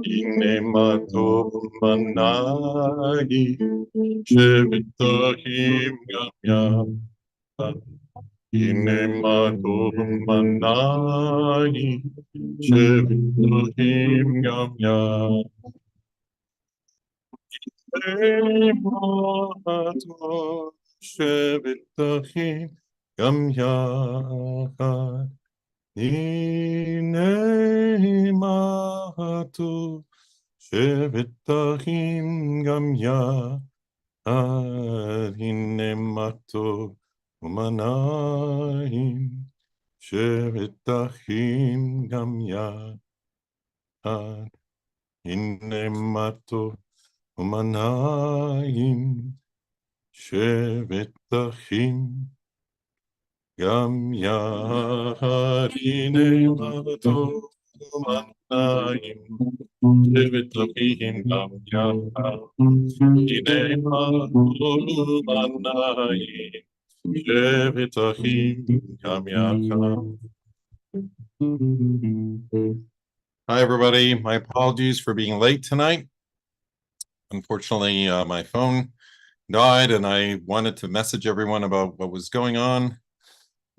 הנה מה טוב מנהי, שבטחים גם יחד. הנה מה טוב מנהי, שבטחים גם יחד. הנה מה טוב, שבטחים גם יחד. הנה מה טוב, שבטחים גם יחד. הנה מה טוב ומנעים, שבטחים גם יחד. הנה מה טוב ומנעים, שבטחים גם יחד. הנה מה טוב ומנעים, שבטחים גם יחד. הנה מה טוב ומנעים, שבטחים גם יחד. Hi, everybody. My apologies for being late tonight. Unfortunately, my phone died and I wanted to message everyone about what was going on,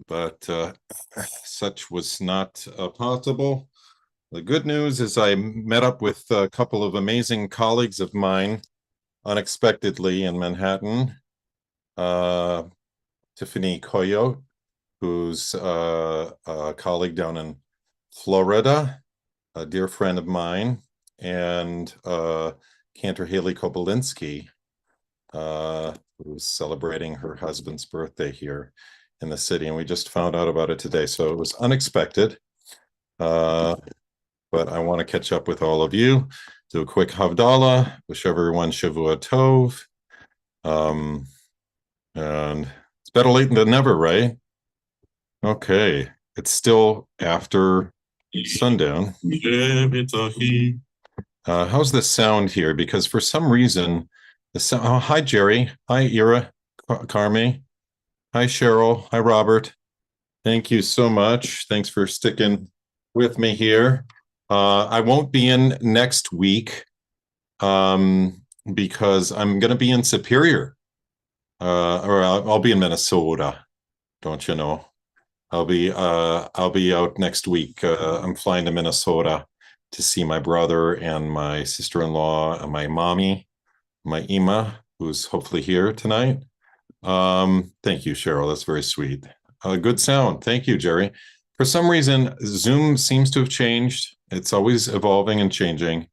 but such was not possible. The good news is I met up with a couple of amazing colleagues of mine unexpectedly in Manhattan. Tiffany Coyo, who's a colleague down in Florida, a dear friend of mine, and Cantor Haley Kobolinski, who's celebrating her husband's birthday here in the city, and we just found out about it today, so it was unexpected. But I want to catch up with all of you, do a quick Havdalah, wish everyone Shavua Tov, and it's better late than never, right? Okay, it's still after sundown. How's the sound here? Because for some reason, the sound. Oh, hi, Jerry. Hi, Ira, Carmi. Hi, Cheryl. Hi, Robert. Thank you so much. Thanks for sticking with me here. I won't be in next week because I'm going to be in Superior, or I'll be in Minnesota. Don't you know? I'll be out next week. I'm flying to Minnesota to see my brother and my sister-in-law and my mommy, my Ima, who's hopefully here tonight. Thank you, Cheryl. That's very sweet. Good sound. Thank you, Jerry. For some reason, Zoom seems to have changed. It's always evolving and changing.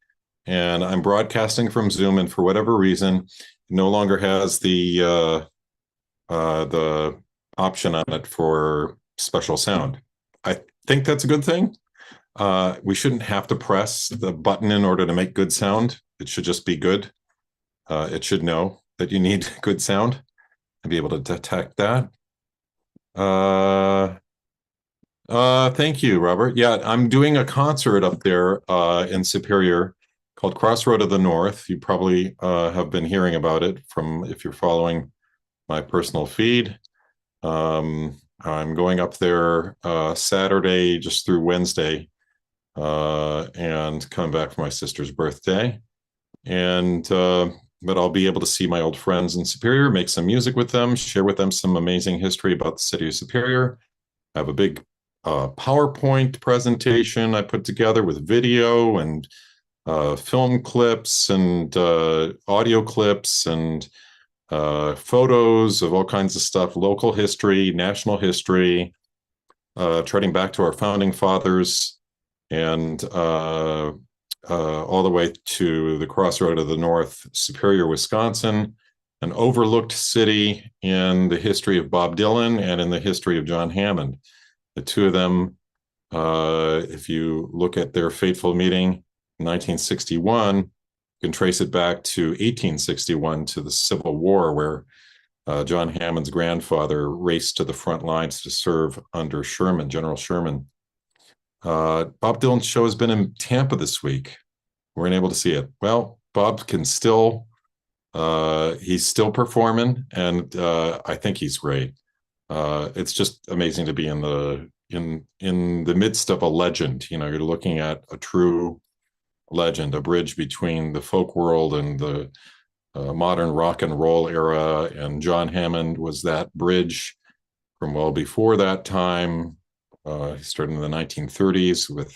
And I'm broadcasting from Zoom, and for whatever reason, it no longer has the option on it for special sound. I think that's a good thing. We shouldn't have to press the button in order to make good sound. It should just be good. It should know that you need good sound and be able to detect that. Thank you, Robert. Yeah, I'm doing a concert up there in Superior called Crossroad of the North. You probably have been hearing about it from if you're following my personal feed. I'm going up there Saturday just through Wednesday and coming back for my sister's birthday. And but I'll be able to see my old friends in Superior, make some music with them, share with them some amazing history about the city of Superior. I have a big PowerPoint presentation I put together with video and film clips and audio clips and photos of all kinds of stuff, local history, national history, treading back to our founding fathers, and all the way to the Crossroad of the North, Superior, Wisconsin, an overlooked city in the history of Bob Dylan and in the history of John Hammond. The two of them, if you look at their fateful meeting in 1961, you can trace it back to 1861 to the Civil War, where John Hammond's grandfather raced to the front lines to serve under Sherman, General Sherman. Bob Dylan's show has been in Tampa this week. We weren't able to see it. Well, Bob can still, he's still performing, and I think he's great. It's just amazing to be in the in the midst of a legend. You're looking at a true legend, a bridge between the folk world and the modern rock and roll era. And John Hammond was that bridge from well before that time. He started in the 1930s with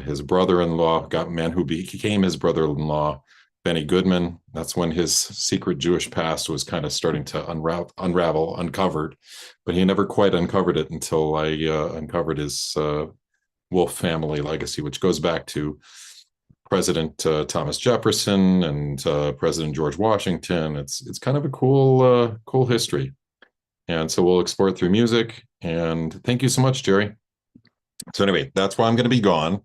his brother-in-law, man who became his brother-in-law, Benny Goodman. That's when his secret Jewish past was kind of starting to uncovered, but he never quite uncovered it until I uncovered his Wolf family legacy, which goes back to President Thomas Jefferson and President George Washington. It's kind of a cool history, and so we'll explore it through music. And thank you so much, Jerry. So anyway, that's why I'm going to be gone.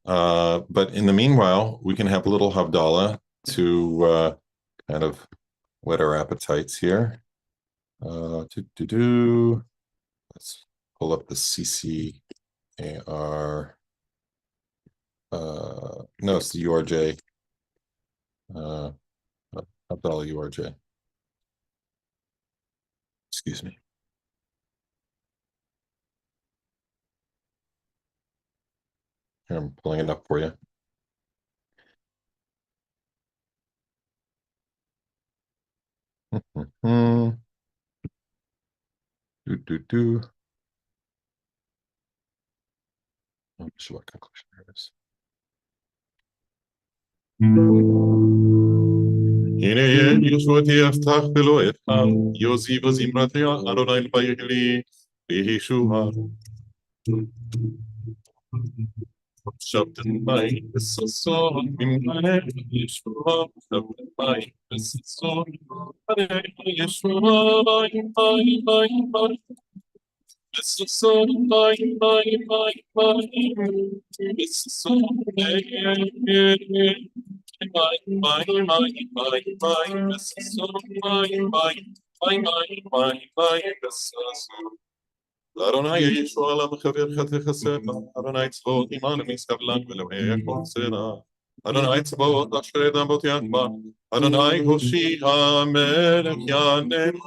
But in the meanwhile, we can have a little Havdalah to kind of whet our appetites here. Let's pull up the CCAR. No, it's the URJ. Havdalah URJ. Excuse me. Here, I'm pulling it up for you. Oh, Shabbat conclusion. There it is. הנה ישועתי יפתח ולא אבחר, יוסיף זמרתי אדוני ויגלי וישועה. שבתן מים וששון ממלא ישועה, שבתן מים וששון ממלא ישועה, מים מים מים מים וששון מים מים מים מים וששון אדוני ישוע עליו חבר חתך הספר, אדוני צבאות עמנו מסתבלן ולאוהי הכל סלע, אדוני צבאות אשר ידם בו תיעדמה, אדוני הושיע המלך יעננו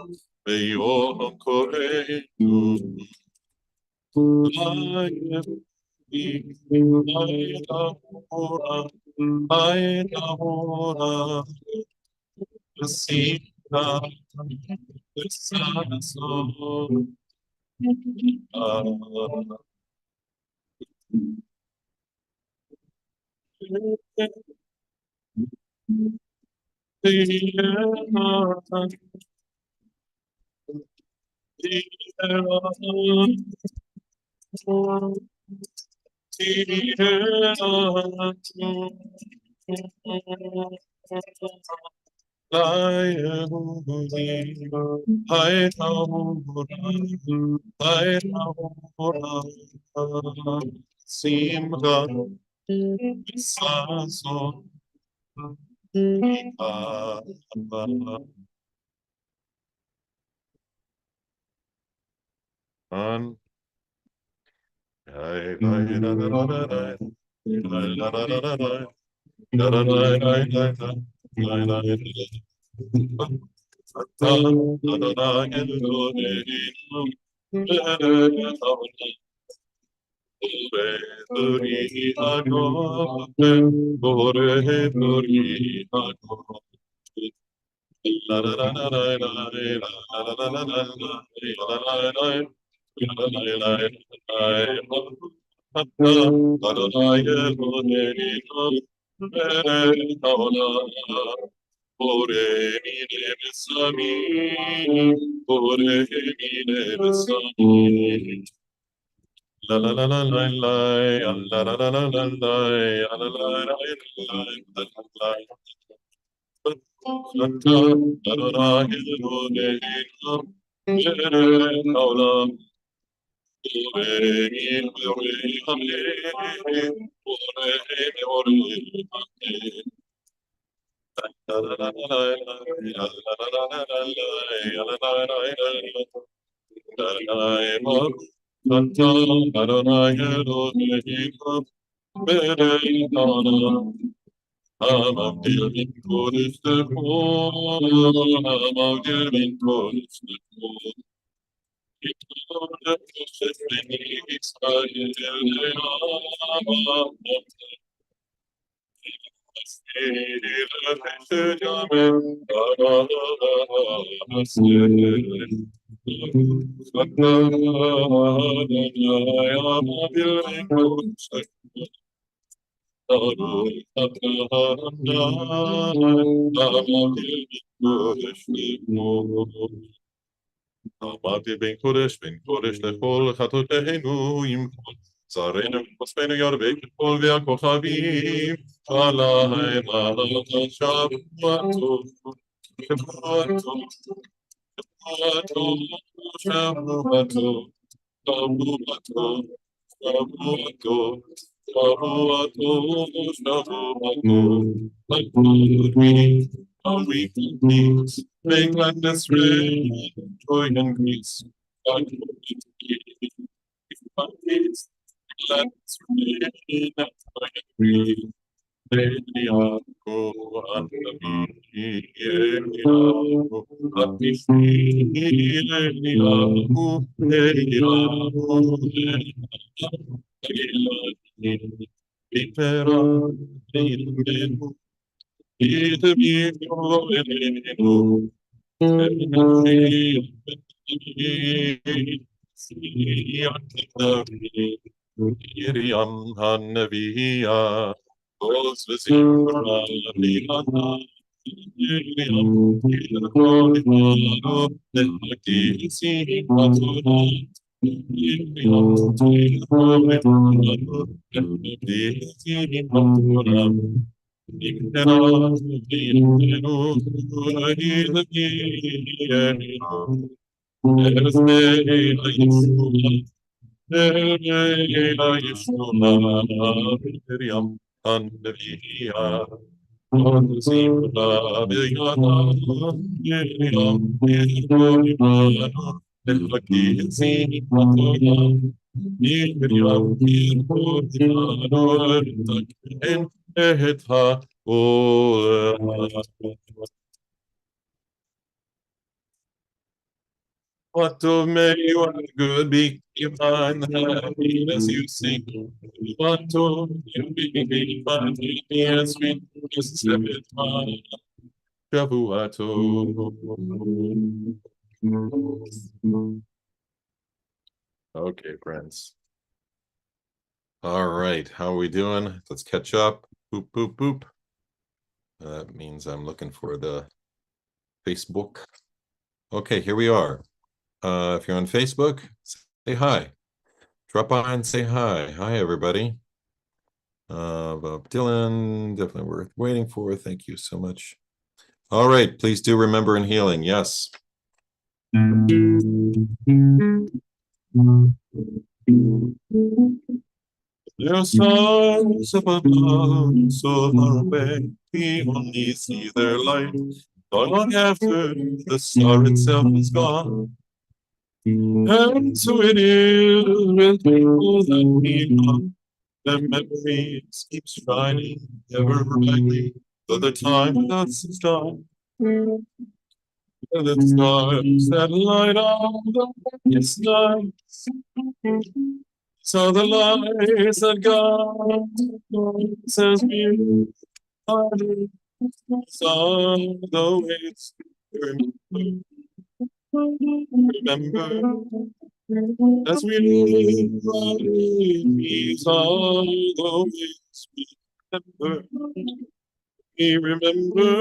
ביום קוראנו. La la la la la la la la la la la אמרתי בין קודש לכל חטאותינו עם כל צערנו וכוספנו ירבה ככל והכוכבים הלילה שבוע טוב שבוע טוב שבוע טוב שבוע טוב שבוע טוב שבוע טוב שבוע טוב שבוע טוב like we complete make gladness reign joy and peace God peace gladness reign joy and peace Eliyahu Annabi Eliyahu Eliyahu Eliyahu Miriam Hanavia, Os Vesicura, Liana, Miriam, Miriam, Nekisi, Matura, Miriam, Nekisi, Matura, Nikera, Nikero, Nikero, Miriam Hanavia, Zimra Biana, Miriam Birgorivano, Nekisi Matona, Miriam Birgorivano, Taken Etha, What of me, what good be behind the happiness you sing? What of you be behind the and sweet step it mine? Shavuato. Okay, friends. All right, how are we doing? Let's catch up. Boop, boop, boop. That means I'm looking for the Facebook. Okay, here we are. If you're on Facebook, say hi. Drop by and say hi. Hi, everybody. Bob Dylan, definitely worth waiting for. Thank you so much. All right, please do remember in healing. Yes. There are stars up above, so far away, we only see their light. Long after the star itself is gone. And so it is with people that we love. The memories keep shining ever brightly, though the time with us is done. The stars that light up the darkest nights, so the lights that God says we are saw the ways remember as we saw the ways we remember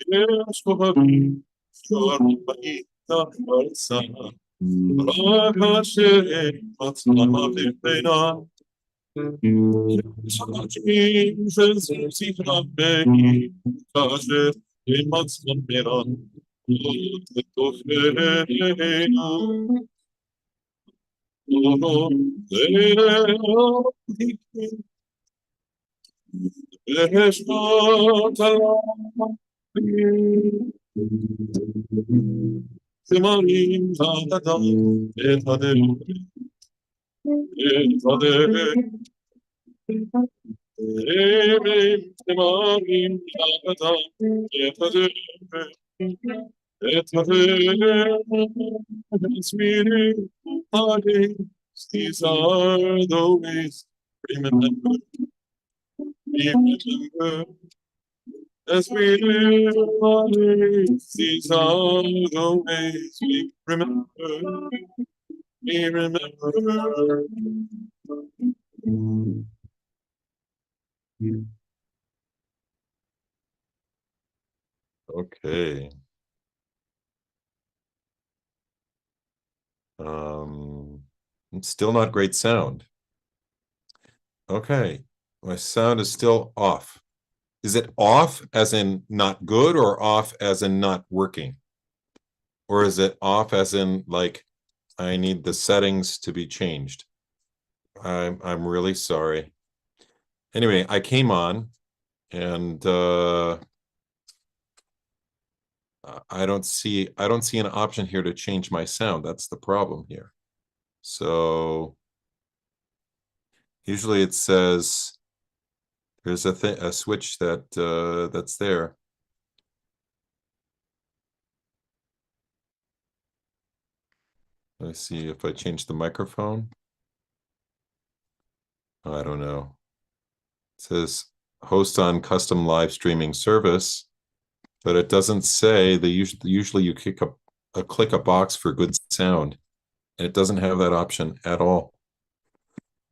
yes for your son Jesus, It's sweeter holidays. These are the ways. Remember, remember, as we live holidays. These are the ways we remember. We remember. Okay. Um, it's still not great sound. Okay. My sound is still off. Is it off as in not good or off as in not working? Or is it off as in like I need the settings to be changed? I'm really sorry. Anyway, I came on and I don't see an option here to change my sound. That's the problem here. So usually it says there's a switch that's there. Let's see if I change the microphone. I don't know. It says host on custom live streaming service, but it doesn't say usually you click a box for good sound, and it doesn't have that option at all.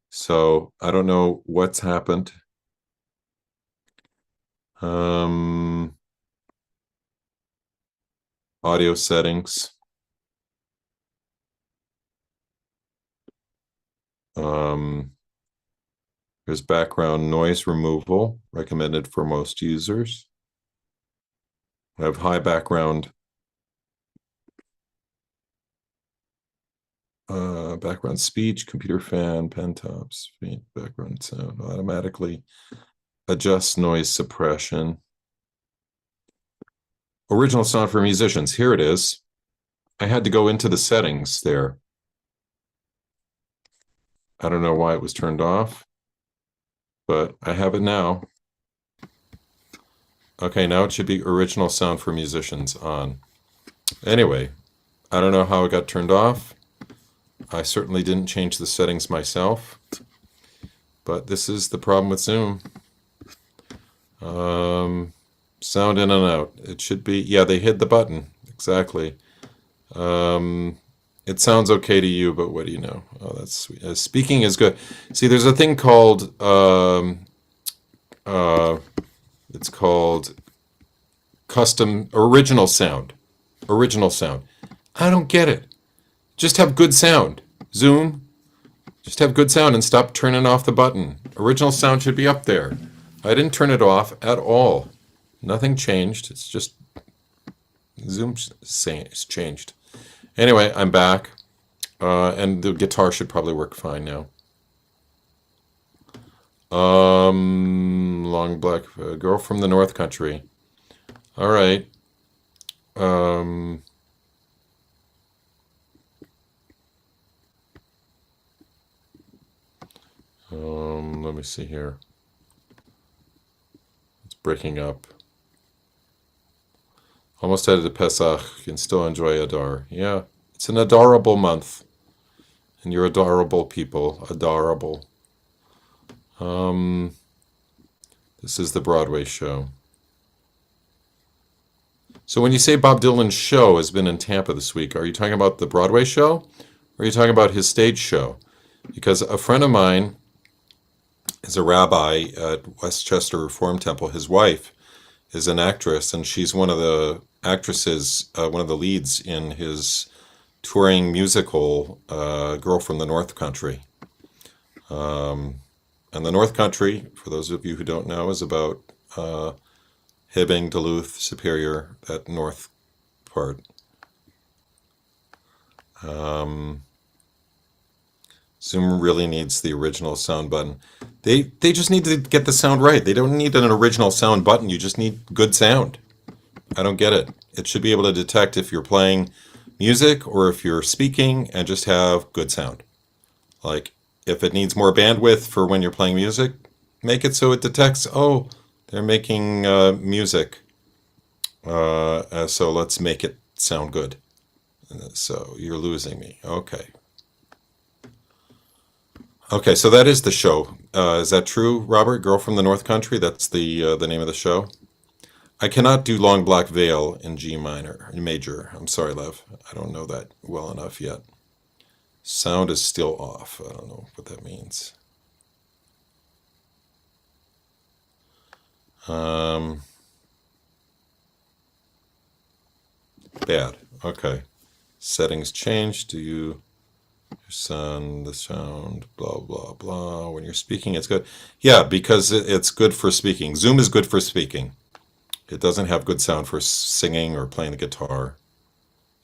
So I don't know what's happened. Audio settings. There's background noise removal, recommended for most users. I have high background speech, computer fan, pen tops, background sound, automatically adjust noise suppression. Original sound for musicians. Here it is. I had to go into the settings there. I don't know why it was turned off, but I have it now. Okay, now it should be original sound for musicians on. Anyway, I don't know how it got turned off. I certainly didn't change the settings myself, but this is the problem with Zoom. Sound in and out. It should be, yeah, they hid the button. Exactly. It sounds okay to you, but what do you know? Oh, that's sweet. Speaking is good. See, there's a thing called, it's called custom original sound. Original sound. I don't get it. Just have good sound. Zoom, just have good sound and stop turning off the button. Original sound should be up there. I didn't turn it off at all. Nothing changed. It's just Zoom's changed. Anyway, I'm back. And the guitar should probably work fine now. Long black girl from the North Country. All right. Let me see here. It's breaking up. Almost headed to Pesach. You can still enjoy Adar. Yeah, it's an adorable month. And you're adorable people. Adorable. This is the Broadway show. So when you say Bob Dylan's show has been in Tampa this week, are you talking about the Broadway show? Or are you talking about his stage show? Because a friend of mine is a rabbi at Westchester Reform Temple. His wife is an actress, and she's one of the actresses, one of the leads in his touring musical, Girl from the North Country. And the North Country, for those of you who don't know, is about Hibbing, Duluth, Superior, that north part. Zoom really needs the original sound button. They just need to get the sound right. They don't need an original sound button. You just need good sound. I don't get it. It should be able to detect if you're playing music or if you're speaking and just have good sound. Like if it needs more bandwidth for when you're playing music, make it so it detects, oh, they're making music. So let's make it sound good. So you're losing me. Okay. Okay, so that is the show. Is that true, Robert? Girl from the North Country? That's the name of the show? I cannot do Long Black Veil in G minor, in major. I'm sorry, Lev. I don't know that well enough yet. Sound is still off. I don't know what that means. Bad. Okay. Settings changed. Do you sound the sound? Blah blah blah. When you're speaking, it's good. Yeah, because it's good for speaking. Zoom is good for speaking. It doesn't have good sound for singing or playing the guitar.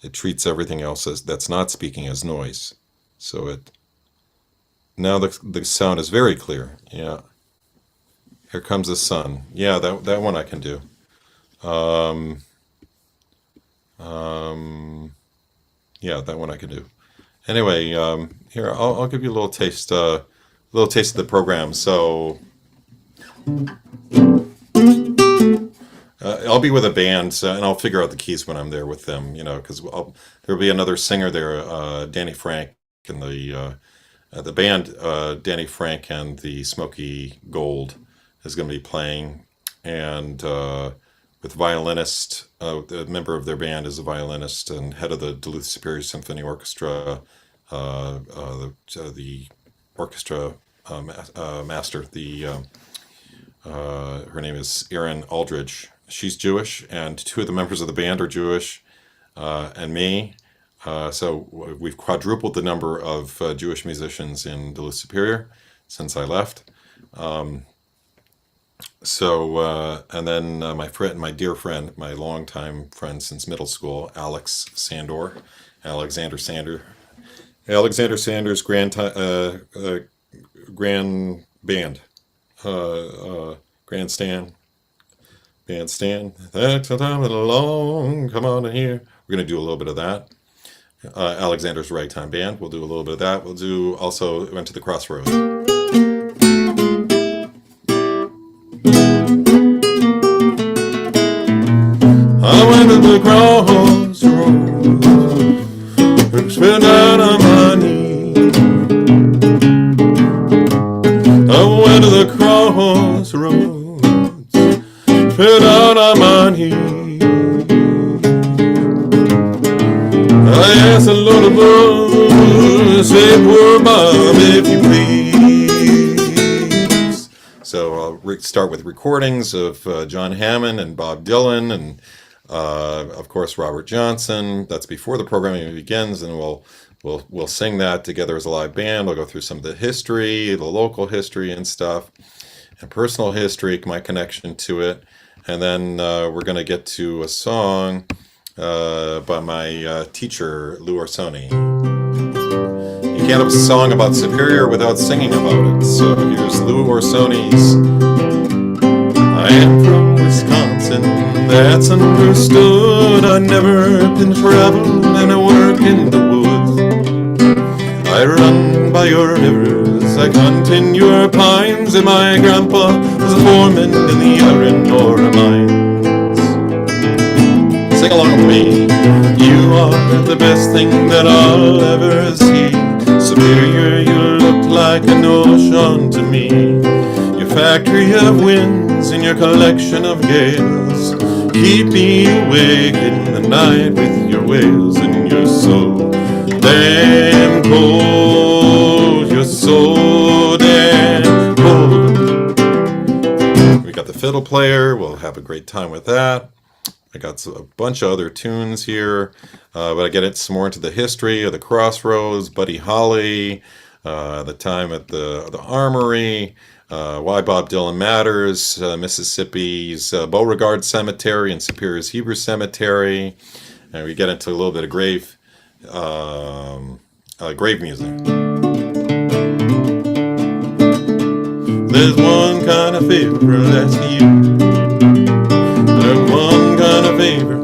It treats everything else as that's not speaking as noise. So it now the sound is very clear. Yeah. Here comes the sun. Yeah, that one I can do. Yeah, that one I can do. Anyway, here I'll give you a little taste of the program. So I'll be with a band, and I'll figure out the keys when I'm there with them. Because there'll be another singer there, Danny Frank, and the band, Danny Frank and the Smoky Gold is going to be playing, and with violinist, a member of their band is a violinist and head of the Duluth Superior Symphony Orchestra, the orchestra master. Her name is Erin Aldridge. She's Jewish, and two of the members of the band are Jewish, and me. So we've quadrupled the number of Jewish musicians in Duluth Superior since I left. And then my dear friend, my longtime friend since middle school, Alexander Sanders' grand band, grandstand, bandstand. That's the time of the long. Come on in here. We're gonna do a little bit of that. Alexander's Ragtime Band. We'll do a little bit of that. We'll do also Went to the Crossroads. I went to the crossroads, spent out on my knees. I went to the crossroads, spent out on my knees. I asked the Lord above, say, poor Bob, if you please. So I'll start with recordings of John Hammond and Bob Dylan and of course, Robert Johnson. That's before the program even begins, and we'll sing that together as a live band. We'll go through some of the history, the local history and stuff, and personal history, my connection to it, and then we're going to get to a song by my teacher, Lou Orsoni. You can't have a song about Superior without singing about it. So here's Lou Orsoni's I am from Wisconsin, that's understood. I never been traveled and I work in the woods. I run by your rivers, I hunt in your pines, and my grandpa was a foreman in the iron ore mines. Sing along with me. You are the best thing that I'll ever see. Superior, you look like an ocean to me. Your factory of winds and your collection of gales keep me awake in the night with your wails. And you're so damn cold, you're so damn cold. We got the fiddle player, we'll have a great time with that. I got a bunch of other tunes here, but I get some more into the history of the Crossroads, Buddy Holly, the time at the Armory, why Bob Dylan matters, Mississippi's Beauregard Cemetery and Superior's Hebrew Cemetery, and we get into a little bit of grave music. There's one kind of favor that's to you. There's one kind of favor.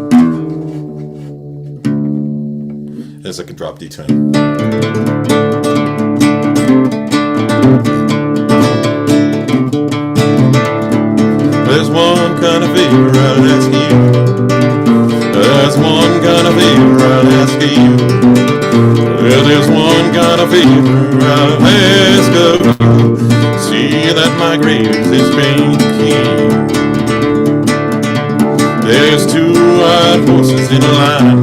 As I can drop D10. There's one kind of favor I'll ask you. There's one kind kind of favor I'll ask of you. Well, there's one kind of favor I'll ask of you. See that my grave is painted clean. There's two white horses in a line.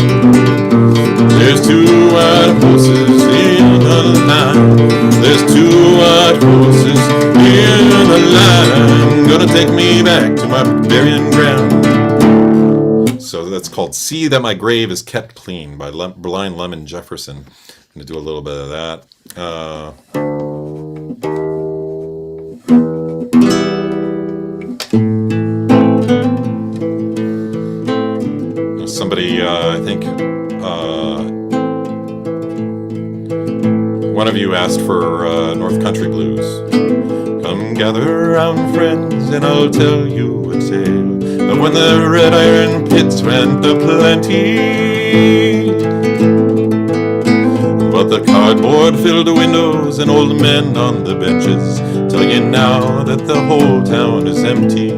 There's two white horses in a line. There's two white horses in a line. Gonna take me back to my burying ground. So that's called See That My Grave Is Kept Clean by Blind Lemon Jefferson. I'm going to do a little bit of that. Somebody, I think, one of you asked for North Country Blues. Come gather round, friends, and I'll tell you a tale of when the red iron pits ran to plenty. But the cardboard filled the windows and old men on the benches tell you now that the whole town is empty.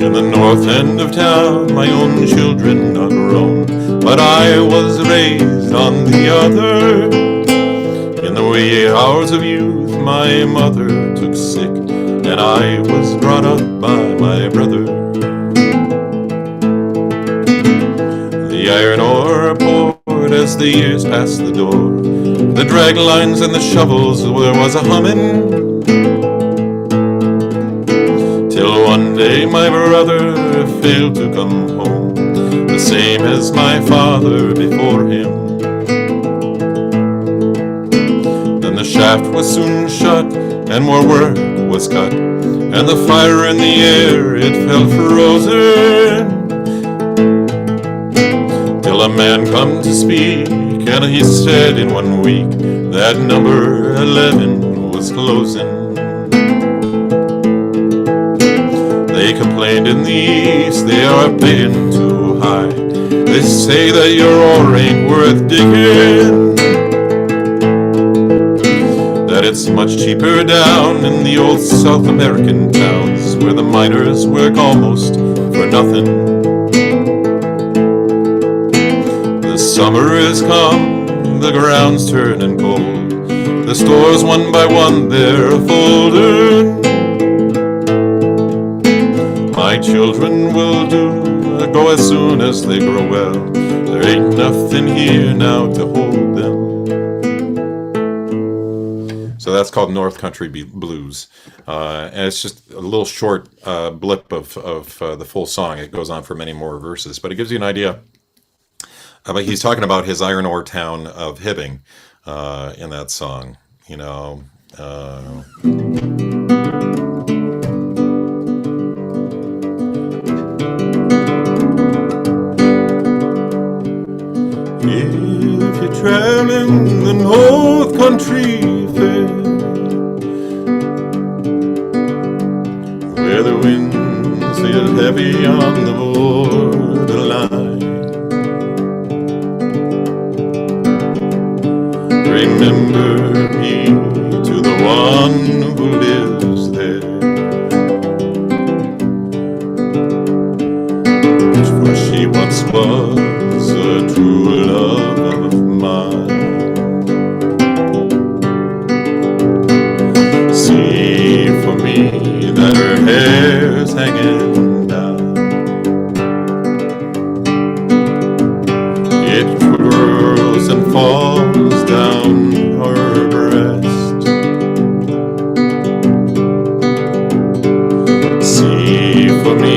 In the north end of town, my own children are grown, but I was raised on the other. In the wee hours of youth, my mother took sick, and I was brought up by my brother. The iron ore poured as the years passed the door. The drag lines and the shovels, there was a humming. Till one day my brother failed to come home, the same as my father before him. Then the shaft was soon shut, and more work was cut, and the fire in the air, it felt frozen. Till a man come to speak, and he said in 1 week that number 11 was closing. They complained in the east, they are paying too high. They say that your ore ain't worth digging, that it's much cheaper down in the old South American towns where the miners work almost for nothing. The summer is come, the ground's turning cold, the stores one by one they're folded. My children will go as soon as they grow well. There ain't nothing here now to hold them. So that's called North Country Blues. And it's just a little short blip of the full song. It goes on for many more verses, but it gives you an idea. He's talking about his iron ore town of Hibbing in that song. You know, if you're traveling the North Country Fair, where the winds feel heavy on the borderline, remember me to the one who lives there, for she once was a true love of mine. See for me that her hair's hanging down, it twirls and falls down her breast. See for me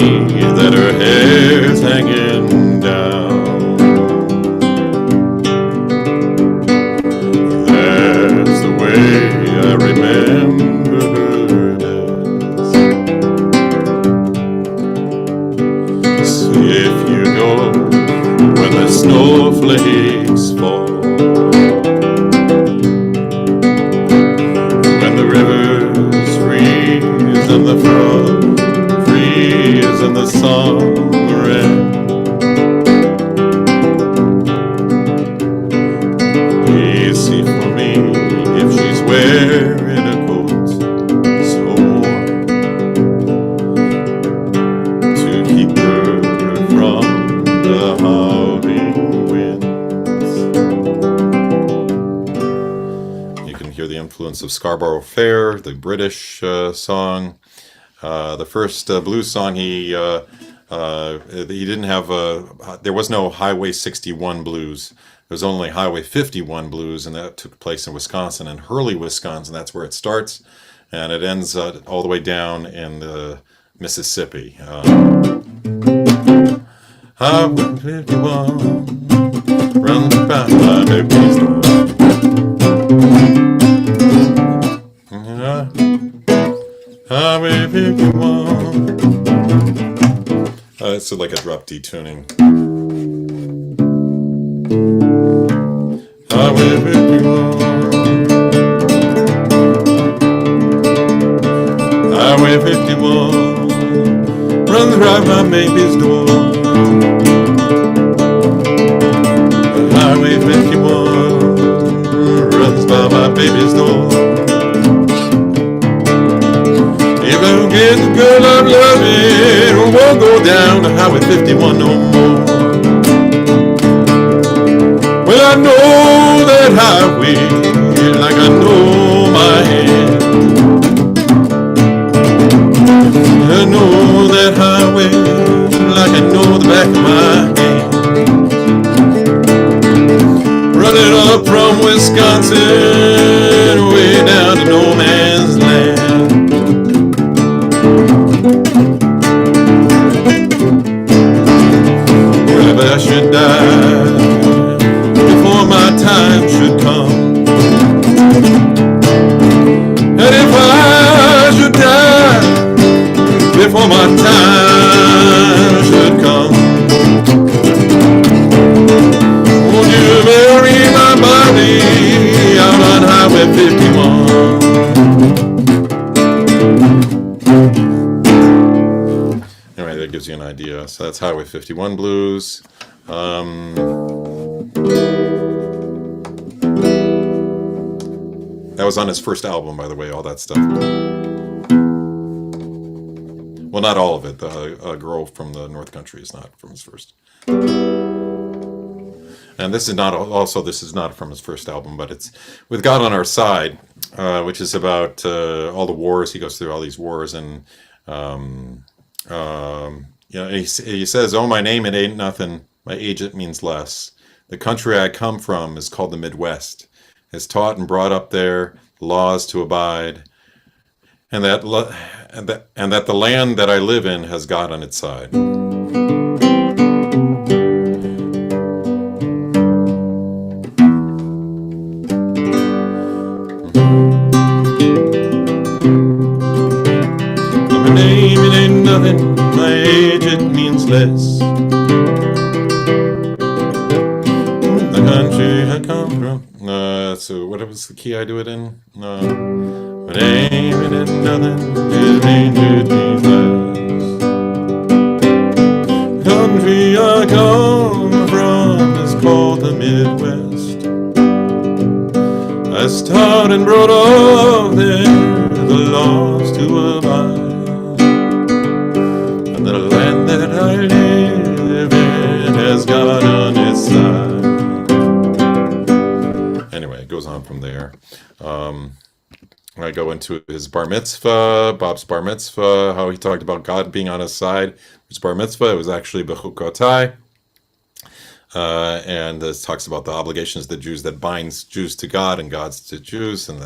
that her hair's hanging down. That's the way I remember her best. So if you go when the snowflakes fall, when the rivers freeze and the frogs freeze and the summer ends, please see for me if she's wearing a coat so warm to keep her from the influence of Scarborough Fair, the British song. The first blues song he didn't have there was no Highway 61 blues. There was only Highway 51 blues, and that took place in Wisconsin, in Hurley, Wisconsin. That's where it starts, and it ends all the way down in the Mississippi. Highway 51 runs by my baby's door. Highway 51. It's like a drop D tuning. Highway 51. Highway 51 runs right by baby's door. Highway 51 runs by my baby's door. If I don't get the girl I'm loving, I won't go down to Highway 51 no more. Well, I know that highway like I know my hand. I know that highway like I know the back of my hand. Running up from Wisconsin way down to no man's land. Well, if I should die before my time should come, and if I should die before my time should come, won't you bury my body out on Highway 51? Anyway, that gives you an idea. So that's Highway 51 blues. That was on his first album, by the way, all that stuff. Well, not all of it. The Girl from the North Country is not from his first. And this is not from his first album, but it's With God on Our Side, which is about all the wars. He goes through all these wars, and he says, "Oh, my name, it ain't nothing. My age, it means less. The country I come from is called the Midwest. Is taught and brought up there, laws to abide, and that the land that I live in has God on its side." My name, it ain't nothing. My age, it means less. The country I come from. So what was the key I do it in? My name, it ain't nothing. It ain't it means less. Country I come from is called the Midwest. I started and brought up there the laws to abide, and the land that I live in has God on its side. Anyway, it goes on from there. I go into his bar mitzvah, Bob's bar mitzvah, how he talked about God being on his side. His bar mitzvah, it was actually Bechukotai. And this talks about the obligations of the Jews that binds Jews to God and God's to Jews, and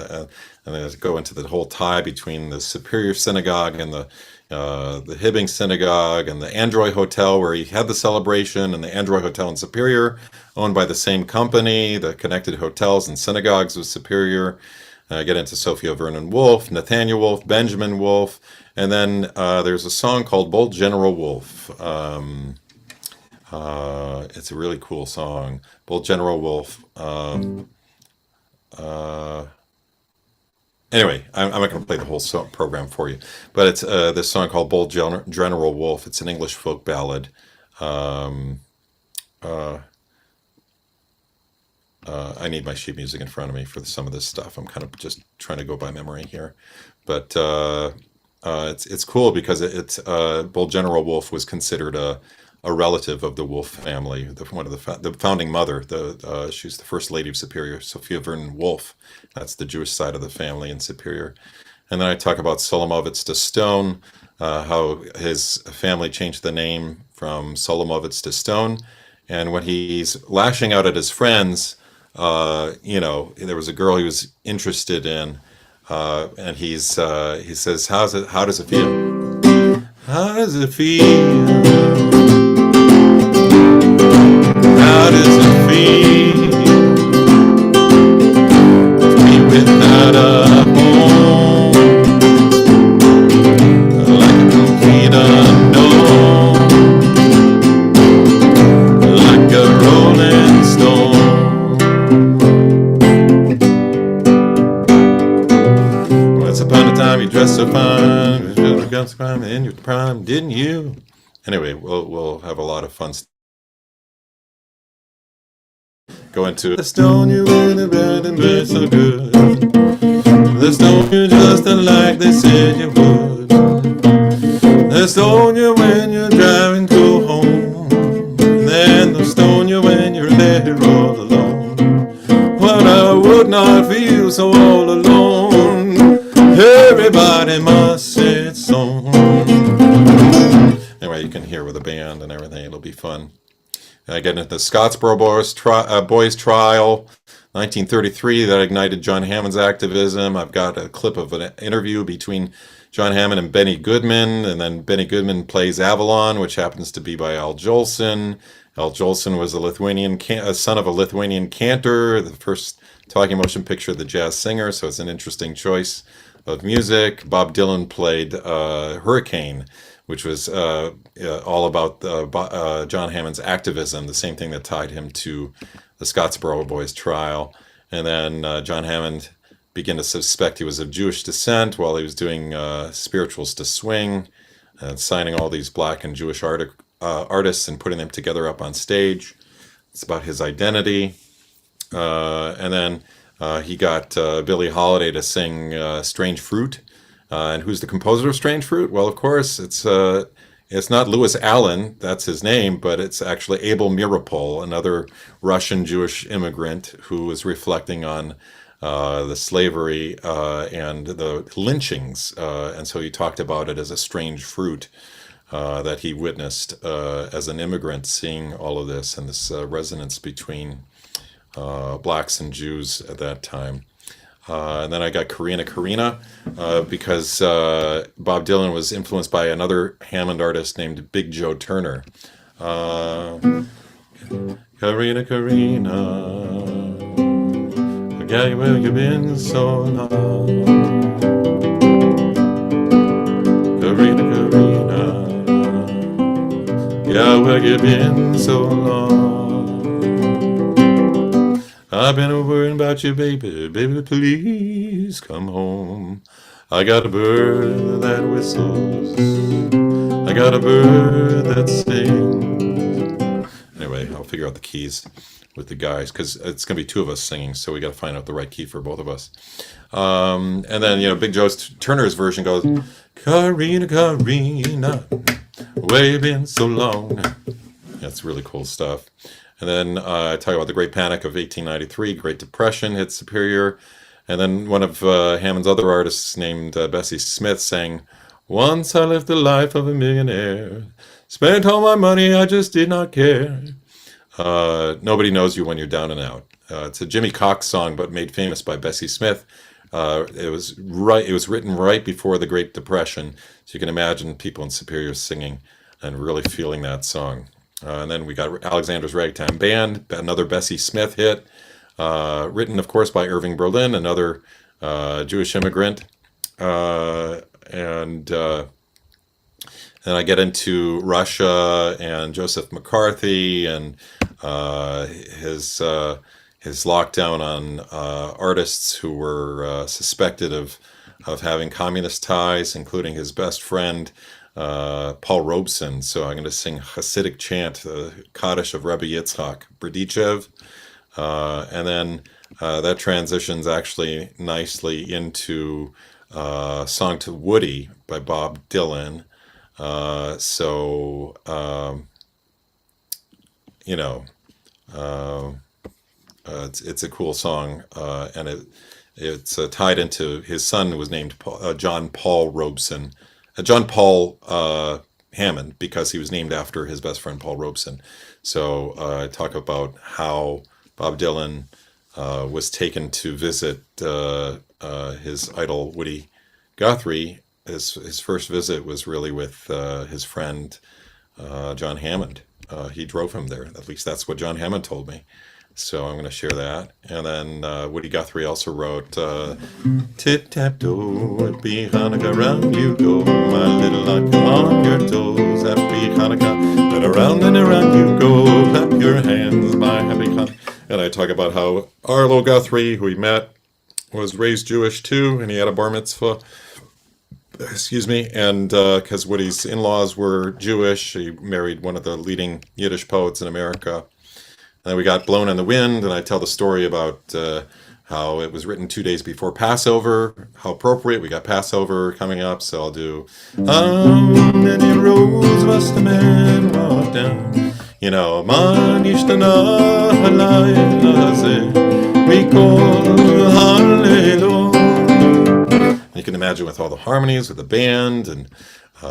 then go into the whole tie between the Superior Synagogue and the Hibbing Synagogue and the Android Hotel, where he had the celebration, and the Android Hotel in Superior, owned by the same company, the connected hotels and synagogues of Superior. Get into Sophia Vernon Wolf, Nathaniel Wolf, Benjamin Wolf, and then there's a song called Bold General Wolf. It's a really cool song, Bold General Wolf. Anyway, I'm not going to play the whole program for you, but it's this song called Bold General Wolf. It's an English folk ballad. I need my sheet music in front of me for some of this stuff. I'm kind of just trying to go by memory here, but it's cool because it's Bold General Wolf was considered a a relative of the Wolf family, one of the founding mother. She's the first lady of Superior, Sophia Vernon Wolf. That's the Jewish side of the family in Superior. And then I talk about Solomovitz to Stone, how his family changed the name from Solomovitz to Stone. And when he's lashing out at his friends, there was a girl he was interested in, and he says, how does it feel? How does it feel? How does it feel to be without a home, like a complete unknown, like a rolling stone? Once upon a time you dressed so fine, in your prime, didn't you? Anyway, we'll have a lot of fun stuff. Go into the stone you in the bed and bed so good. The stone you just like they said you would. The stone you when you're driving go home. And then the stone you when you're let it all alone. But I would not feel so all alone. Everybody must say it's on. Anyway, you can hear with the band and everything. It'll be fun. I get into the Scottsboro Boys Trial, 1933, that ignited John Hammond's activism. I've got a clip of an interview between John Hammond and Benny Goodman, and then Benny Goodman plays Avalon, which happens to be by Al Jolson. Al Jolson was a son of a Lithuanian cantor, the first talking motion picture of the jazz singer, so it's an interesting choice of music. Bob Dylan played Hurricane, which was all about John Hammond's activism, the same thing that tied him to the Scottsboro Boys trial. And then John Hammond began to suspect he was of Jewish descent while he was doing Spirituals to Swing and signing all these black and Jewish artists and putting them together up on stage. It's about his identity. And then he got Billie Holiday to sing Strange Fruit. And who's the composer of Strange Fruit? Well, of course, it's not Louis Allen, that's his name, but it's actually Abel Mirapol, another Russian Jewish immigrant who was reflecting on the slavery and the lynchings. And so he talked about it as a strange fruit that he witnessed as an immigrant, seeing all of this and this resonance between blacks and Jews at that time. And then I got Karina, because Bob Dylan was influenced by another Hammond artist named Big Joe Turner. Karina, where you been so long? Karina, yeah, where you been so long? I've been worrying about you, baby, please come home. I got a bird that whistles, I got a bird that sings. Anyway, I'll figure out the keys with the guys, because it's going to be two of us singing, so we got to find out the right key for both of us. And then, Big Joe Turner's version goes, Karina, where you been so long? That's really cool stuff. And then I talk about the Great Panic of 1893, Great Depression hit Superior. And then one of Hammond's other artists named Bessie Smith sang, once I lived the life of a millionaire, spent all my money, I just did not care. Nobody knows you when you're down and out. It's a Jimmy Cox song, but made famous by Bessie Smith. It was written right before the Great Depression, so you can imagine people in Superior singing and really feeling that song. And then we got Alexander's Ragtime Band, another Bessie Smith hit, written, of course, by Irving Berlin, another Jewish immigrant. And then I get into Russia and Joseph McCarthy and his lockdown on artists who were suspected of having communist ties, including his best friend, Paul Robeson. So I'm going to sing Hasidic chant, the Kaddish of Rebbe Yitzhak Berdichev. And then that transitions actually nicely into Song to Woody by Bob Dylan. you know, uh, it's a cool song, and it's tied into his son was named John Paul Robeson, John Paul Hammond, because he was named after his best friend Paul Robeson. So I talk about how Bob Dylan was taken to visit his idol Woody Guthrie. His first visit was really with his friend John Hammond. He drove him there. At least that's what John Hammond told me. So I'm going to share that. And then Woody Guthrie also wrote, tit-tap-toe, happy Hanukkah, round you go, my little uncle on your toes, happy Hanukkah, and around you go, clap your hands, my happy Hanukkah. And I talk about how Arlo Guthrie, who he met, was raised Jewish too, and he had a bar mitzvah. Excuse me, and because Woody's in-laws were Jewish, he married one of the leading Yiddish poets in America. And then we got Blown in the Wind, and I tell the story about how it was written 2 days before Passover, how appropriate. We got Passover coming up, so I'll do How many roads must a man walk down? You know, Man ishtana halayla zeh, we call Hallelujah. You can imagine with all the harmonies, with the band, and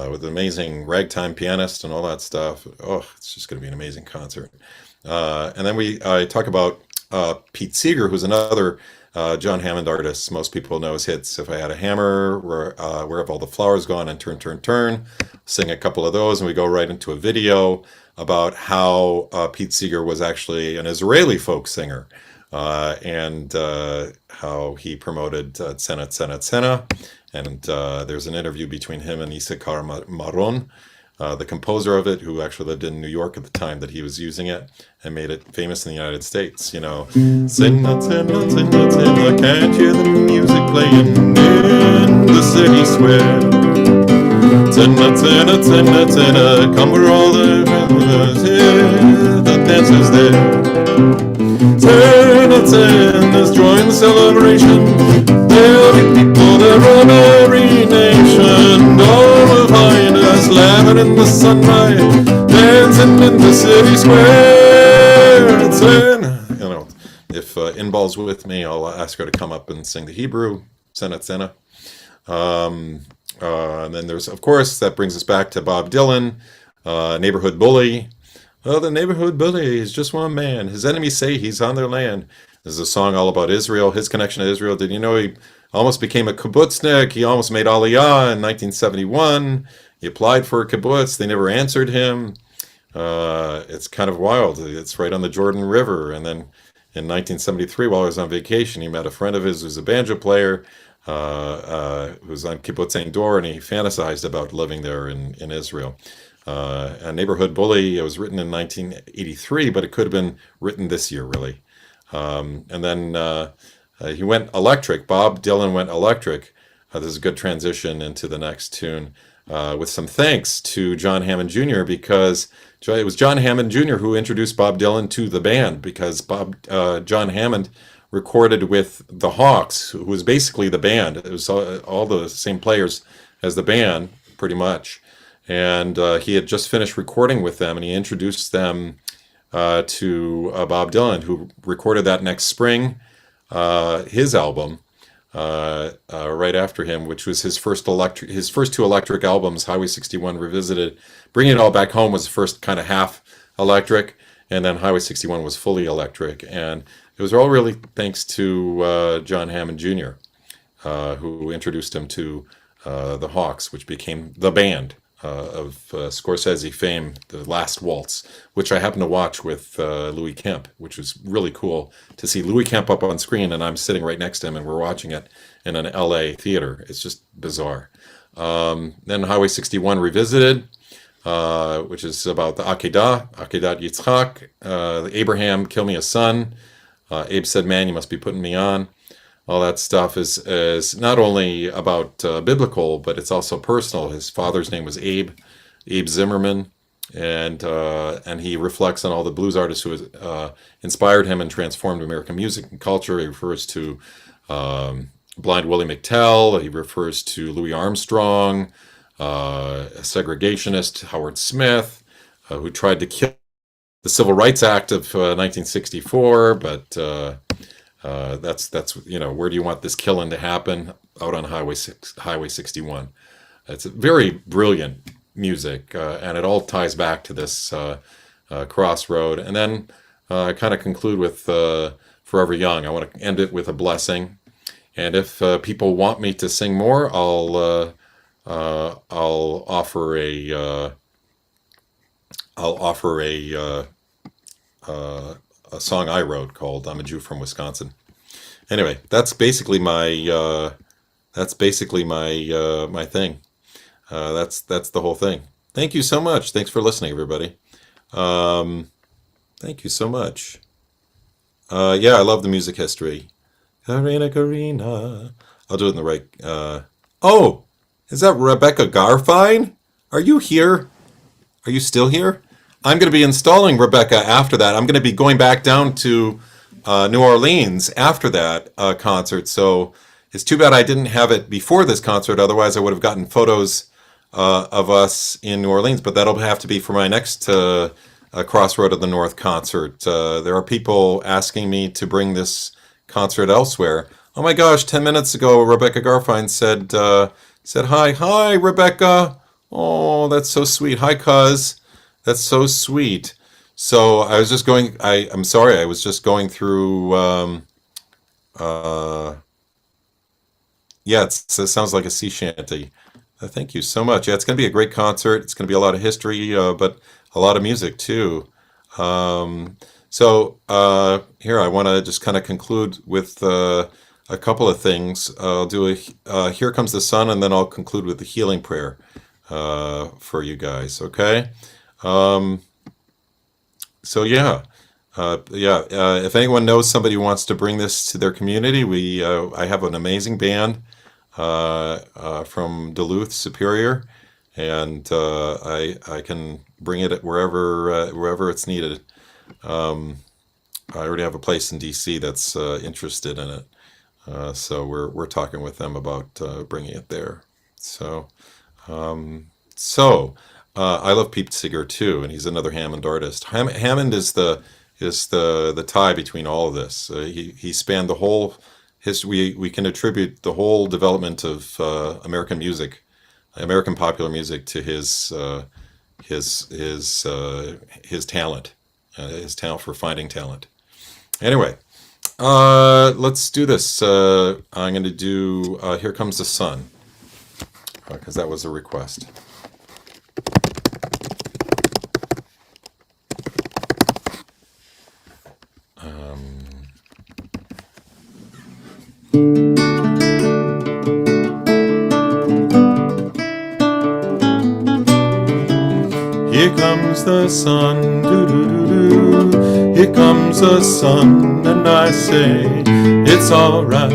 with the amazing ragtime pianist and all that stuff. Oh, it's just going to be an amazing concert. And then I talk about Pete Seeger, who's another John Hammond artist. Most people know his hits. If I Had a Hammer, Where Have All the Flowers Gone, and Turn, Turn, Turn. Sing a couple of those, and we go right into a video about how Pete Seeger was actually an Israeli folk singer. And how he promoted Tzena, Tzena, Tzena. And there's an interview between him and Issachar Maron, the composer of it, who actually lived in New York at the time that he was using it and made it famous in the United States. You know, Tzena, Tzena, Tzena, Tzena, can't hear the music playing in the city square. Tzena, Tzena, Tzena, Tzena, come where all the dancers there. Let's join the celebration. There'll be people there from every nation. All will find us laughing in the sunlight, dancing in the city square. You know, if Inball's with me, I'll ask her to come up and sing the Hebrew. Tzena, Tzena. And then there's, of course, that brings us back to Bob Dylan, Neighborhood Bully. Oh, the neighborhood bully is just one man. His enemies say he's on their land. This is a song all about Israel, his connection to Israel. Did you know he almost became a kibbutznik? He almost made Aliyah in 1971. He applied for a kibbutz. They never answered him. It's kind of wild. It's right on the Jordan River. And then in 1973, while he was on vacation, he met a friend of his who's a banjo player who was on Kibbutz Ein Dor, and he fantasized about living there in Israel. A Neighborhood Bully, it was written in 1983, but it could have been written this year, really. And then he went electric. Bob Dylan went electric. This is a good transition into the next tune, with some thanks to John Hammond Jr., because it was John Hammond Jr. who introduced Bob Dylan to the band, because John Hammond recorded with the Hawks, who was basically the band. It was all the same players as the band, pretty much. And he had just finished recording with them, and he introduced them to Bob Dylan, who recorded that next spring, his album, right after him, which was his first two electric albums, Highway 61 Revisited. Bringing It All Back Home was the first kind of half electric, and then Highway 61 was fully electric. And it was all really thanks to John Hammond Jr., who introduced him to the Hawks, which became the band of Scorsese fame, The Last Waltz, which I happened to watch with Louis Kemp, which was really cool to see Louis Kemp up on screen, and I'm sitting right next to him, and we're watching it in an LA theater. It's just bizarre. Then Highway 61 Revisited, which is about the Akedat Yitzchak, Abraham, kill me a son. Abe said, man, you must be putting me on. All that stuff is not only about biblical, but it's also personal. His father's name was Abe Zimmerman, and he reflects on all the blues artists who inspired him and transformed American music and culture. He refers to Blind Willie McTell. He refers to Louis Armstrong, a segregationist, Howard Smith, who tried to kill Civil Rights Act of 1964, but that's where do you want this killing to happen? Out on Highway 61. It's very brilliant music, and it all ties back to this crossroad. And then I kind of conclude with Forever Young. I want to end it with a blessing. And if people want me to sing more, I'll offer a song I wrote called "I'm a Jew from Wisconsin." Anyway, that's basically my my thing. That's the whole thing. Thank you so much. Thanks for listening, everybody. Thank you so much. Yeah, I love the music history. Karina, Karina. I'll do it in the right. Oh, is that Rebecca Garfine? Are you here? Are you still here? I'm going to be installing Rebecca after that. I'm going to be going back down to New Orleans after that concert. So it's too bad I didn't have it before this concert. Otherwise, I would have gotten photos of us in New Orleans. But that'll have to be for my next Crossroad of the North concert. There are people asking me to bring this concert elsewhere. Oh my gosh, 10 minutes ago, Rebecca Garfine said hi. Hi, Rebecca. Oh, that's so sweet. Hi, cuz. That's so sweet. So I was just going, I'm sorry, I was just going through, yeah, it sounds like a sea shanty. Thank you so much. Yeah, it's going to be a great concert. It's going to be a lot of history, but a lot of music too. So here, I want to just kind of conclude with a couple of things. I'll do a Here Comes the Sun, and then I'll conclude with the healing prayer for you guys, okay? So yeah, if anyone knows somebody who wants to bring this to their community, I have an amazing band from Duluth, Superior, and I can bring it wherever it's needed. I already have a place in DC that's interested in it, so we're talking with them about bringing it there. So I love Pete Seeger too, and he's another Hammond artist. Hammond is the tie between all of this. He spanned the whole history. We can attribute the whole development of American music, American popular music, to his talent, his talent for finding talent. Anyway, let's do this. I'm going to do "Here Comes the Sun" because that was a request. Here comes the sun, doo-doo-doo-doo. Here comes the sun, and I say it's all right.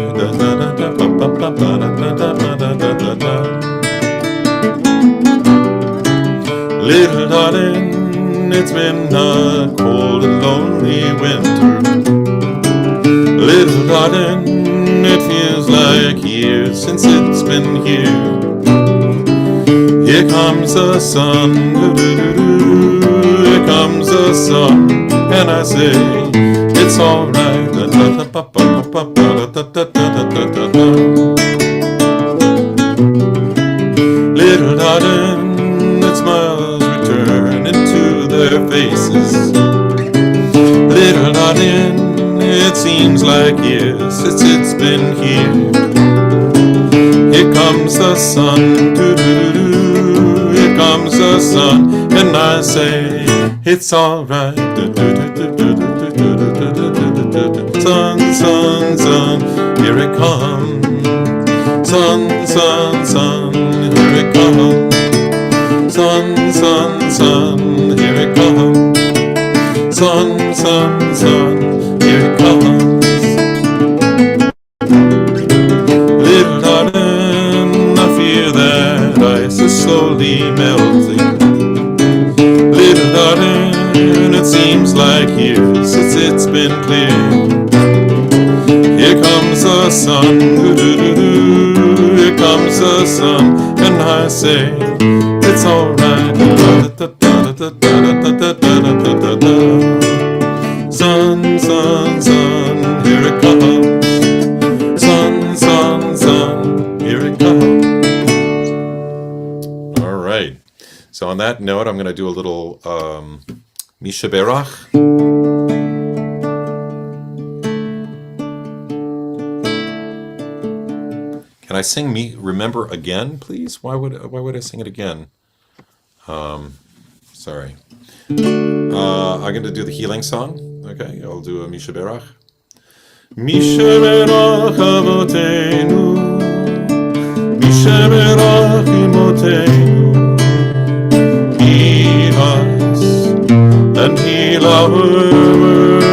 Little darling, it's been a cold and lonely winter. Little darling, it feels like years since it's been here. Here comes the sun, doo-doo-doo-doo. Here comes the sun, and I say it's all right. Little darling, its smiles return into their faces. Little darling, it seems like years since it's been here. Here comes the sun, doo-doo-doo-doo. Here comes the sun, and I say it's all right. Sun, sun, sun, here it comes. Sun, sun, sun, here it comes. Sun, sun, sun, here it comes. Sun, sun, sun, here it comes. Little darling, I feel that ice is slowly melting. Little darling, it seems like years since it's been clear. Here comes the sun, doo-doo-doo-doo. Here comes the sun, and I say it's all right. Sun, sun, sun, here it comes. Sun, sun, sun, here it comes. All right. So on that note, I'm going to do a little Misha Berach. Can I sing me Remember Again, please? Why would I sing it again? Sorry. I'm going to do the healing song. Okay, I'll do a Misha Berach. Misha Berach Avotenu, Misha Berach Imotenu, heal us and heal our world.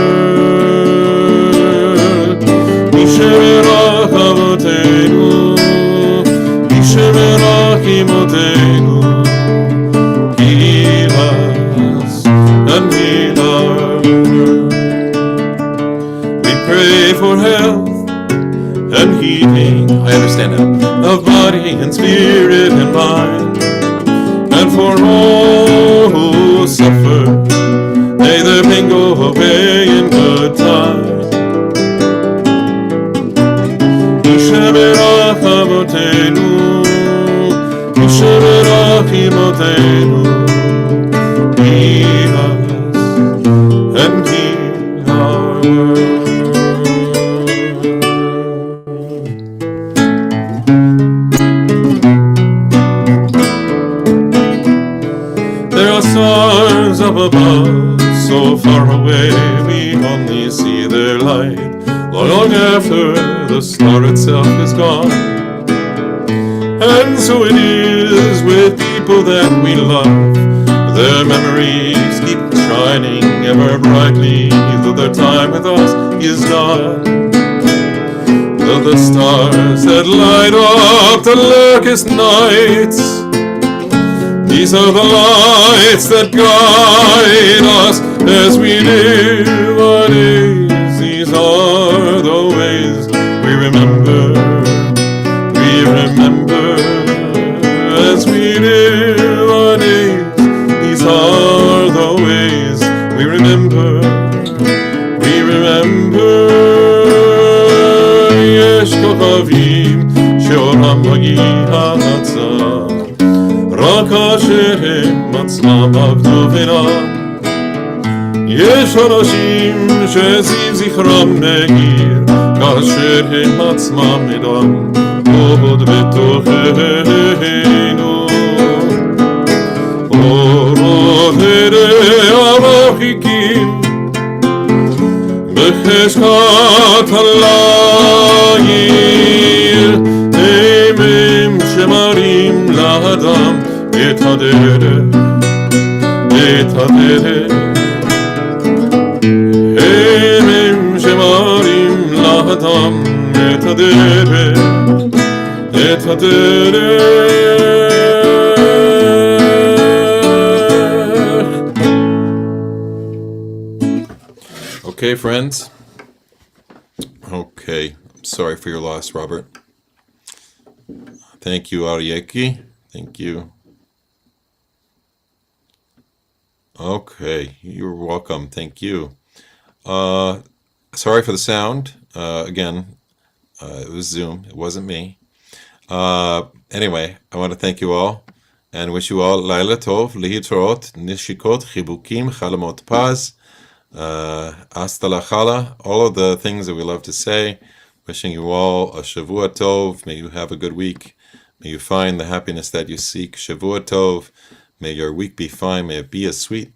Misha Berach Avotenu, Misha Berach Imotenu, heal us and heal our world. Pray for health and healing, I understand now, of body and spirit and mind. And for all who suffer, may their pain go away in good time. Misha Berach Avotenu, Misha Berach Imotenu, heal us and heal our world. Stars up above, so far away we only see their light, long after the star itself is gone. And so it is with people that we love, their memories keep shining ever brightly, though their time with us is done. Though the stars that light up the darkest nights, these are the lights that guide us as we live our days. These are the ways we remember as we live our days. These are the ways we remember. Yesh kochavim sheoram hagi'atzah, רק אשר הם עצמם עבדו ונם. יש אנשים שסביב זכרם מאיר, כאשר הם עצמם אדם עוד בתוכנו. אורות עריה מרחיקים בחשכת הליל, הם שמראים לאדם את הדרך, הם שמראים לאדם את הדרך. Okay, friends. Okay, I'm sorry for your loss, Robert. Thank you, Arieki. Thank you. Okay, you're welcome. Thank you. Sorry for the sound. Again, it was Zoom. It wasn't me. Anyway, I want to thank you all and wish you all Laila Tov, Lihitrot, Nishikot, Chibukim, Chalamot Paz, Hasta la Chala, all of the things that we love to say. Wishing you all a Shavua Tov. May you have a good week. May you find the happiness that you seek. Shavua Tov. May your week be fine. May it be a sweet